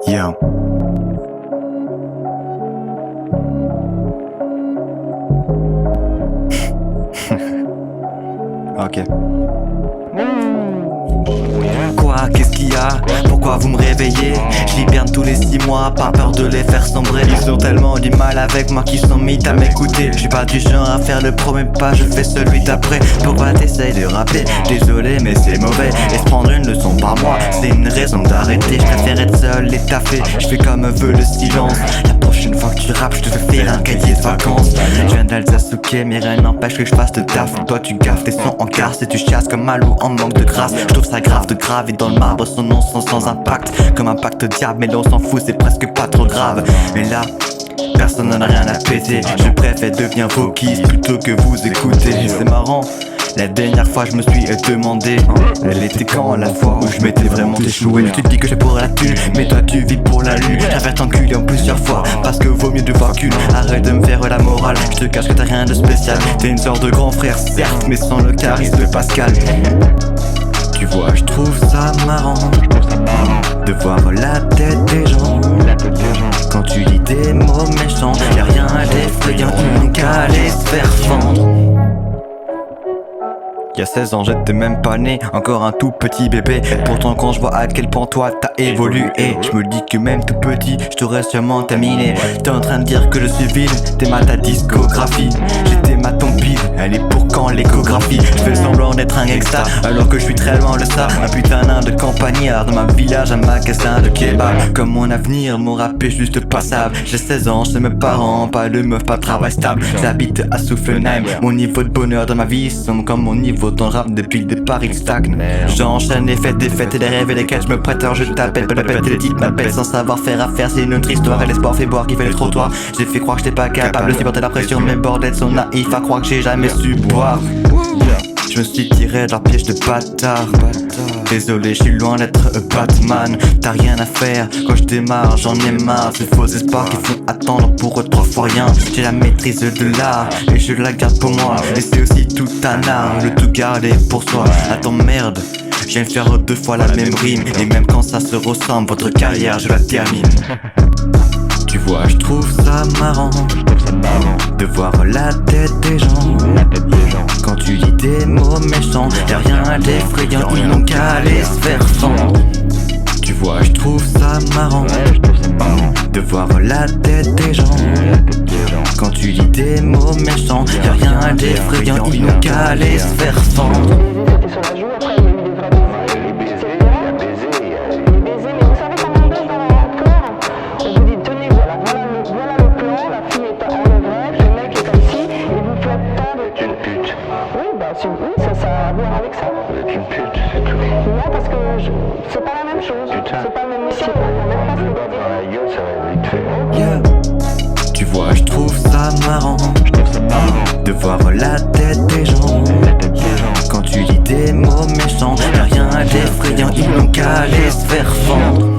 Yo. Ok. Quoi, qu'est-ce qu'il y a? Pourquoi vous me réveillez? J'hiberne tous les 6 mois, par peur de les faire sombrer. Ils ont tellement du mal avec moi qu'ils sont mis à m'écouter. Je suis pas du genre à faire le premier pas, je fais celui d'après. Pourquoi t'essayes de rapper? Désolé mais c'est mauvais. Et se prendre une leçon par mois, c'est une raison d'arrêter. Je préfère être seul et taffer, je fais comme veut le silence. La prochaine fois que tu rappes, je te fais faire un cahier de vacances. Je viens d'Alsace, ok, mais rien n'empêche que je fasse de taf. Toi tu gaffes tes sons en garce et tu chasses comme un loup en manque de grâce. Je trouve ça grave de graver dans le marbre son nom sans impact. Comme un pacte diable, mais là on s'en fout, c'est presque pas trop grave. Mais là, personne n'en a rien à péter. Je préfère devenir vociste plutôt que vous écouter. C'est marrant. La dernière fois je me suis demandé, elle était quand la fois où je m'étais vraiment échoué. Tu te dis que j'ai pour la thune, mais toi tu vis pour la lune. J'avais t'enculer en plusieurs fois, parce que vaut mieux de voir qu'une. Arrête de me faire la morale, je te cache que t'as rien de spécial. T'es une sorte de grand frère certes, mais sans le charisme de Pascal. Tu vois, je trouve ça marrant de voir la tête des gens. Quand tu lis des mots méchants, y'a rien d'effrayant, ils n'ont qu'à aller se faire fendre. Y'a 16 ans j'étais même pas né, encore un tout petit bébé. Pourtant quand je vois à quel point toi t'as évolué, je me dis que même tout petit je t'aurais sûrement terminé. T'es en train de dire que je suis vide, t'es ma ta discographie. J'étais ma tompide, elle est pour quand l'échographie. Je fais semblant d'être un gangsta alors que je suis très loin de ça. Un putain nain de campagnard dans ma village, un magasin de kebab. Comme mon avenir, mon rap est juste passable. J'ai 16 ans, chez mes parents, pas de meuf, pas de travail stable. J'habite à Soufflenheim, mon niveau de bonheur dans ma vie sombre comme mon niveau dans le rap depuis le départ il stagne. J'enchaîne les fêtes, des fêtes et des rêves et lesquels je me prête. Alors je t'appelle, peut et les titres m'appellent sans savoir faire affaire. C'est une autre histoire et l'espoir fait boire qui fait les trottoirs. J'ai fait croire que j'étais pas capable de supporter la pression. Mes bordels sont naïfs à croire que j'ai jamais su boire. Je me suis tiré de leur piège de bâtard. Désolé, je suis loin d'être Batman. T'as rien à faire quand je démarre, j'en ai marre. Ces faux espoirs qui font attendre pour eux 3 fois rien. J'ai la maîtrise de l'art et je la garde pour moi. Et c'est aussi tout un art, le tout garder pour soi. Attends merde, je viens de faire 2 fois la même rime. Et même quand ça se ressemble, votre carrière je la termine. Tu vois, je trouve ça marrant de voir la tête des gens. Quand tu lis des mots méchants, y'a rien d'effrayant, ils n'ont qu'à aller se faire fendre. Tu vois, je trouve ça marrant de voir la tête des gens. Quand tu lis des mots méchants, y'a rien d'effrayant, ils n'ont qu'à aller se faire fendre. Oui, ça a à voir avec ça. Vous êtes une pute, c'est tout. Non, parce que c'est pas la même chose. Putain. C'est pas le même métier. Même pas ce Le que bas t'as dans la gueule, ça va vite fait. Yeah. Tu vois, je trouve ça marrant de voir la tête des gens. Quand tu lis des mots méchants, y'a rien d'effrayant, ils n'ont qu'à aller se faire fendre.